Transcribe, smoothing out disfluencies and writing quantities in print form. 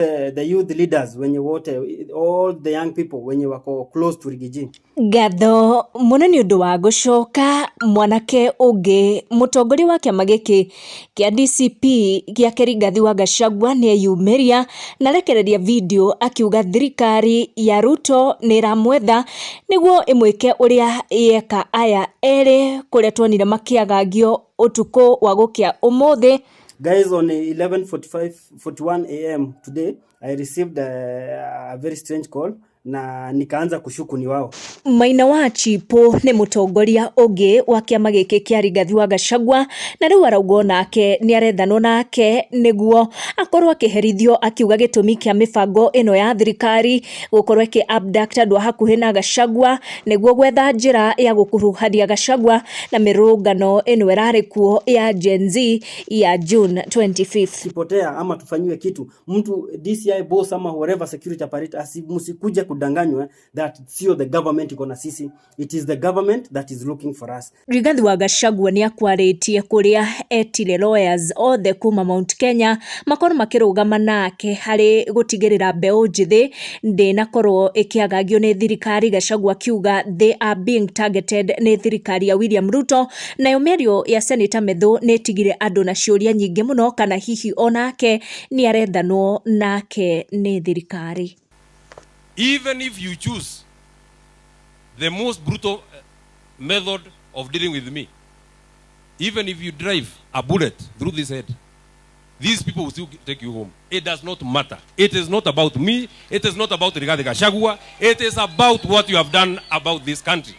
The youth leaders wenye wote, all the young people wenye wako close to Iigie. Gatho muno ni undu wa gucoka mwanake ungi mutongoria wa kiama giki kia DCP gia Rigathi wa Gachagua ni eyumiria na rekereria video akiuga thirikari ya Ruto ni iramwetha niguo imwike uria yeka aya eri kuria twonire makiagagio utuko wa gukia umuthi. Guys, on 11:41 a.m. today, I received a very strange call na nikaanza kushuku ni wao. Maina wa Chipo ni mutongoria ungi wa kiama giki kia Rigathi wa Gachagua na riu arauga nake ni arethanwo nake niguo akorwo akiherithio akiuga gitumi kia mibango ino ya thirikari gukorwo ki abduct andu hakuhi na Gachagua niguo gwetha njira ya gukuruhania Gachagua na mirungano ino irari kuo ya Gen Z ya June 25th. Kipotea ama tufanyiwe kitu, mtu DCI boss ama whatever security apparatus msikuje kudanganywa that sio the government iko na sisi, it is the government that is looking for us. Rigathi wa Gachagua ni akwaritie kuria etile lawyers othe kuma Mount Kenya makorwo makirugama nake hari gutigirira mbeu njithi ndinakorwo ikiagagio ni thirikari. Gachagua kiuga they are being targeted ni thirikari ya William Ruto, na yomerio ya Senator Methu ni tigire andu na ciuria nyingi muno kana hihi onake ni arethanwo nake ni thirikari. Even if you choose the most brutal method of dealing with me, even if you drive a bullet through this head, these people will still take you home. It does not matter. It is not about me. It is not about Rigathi Gachagua. It is about what you have done about this country.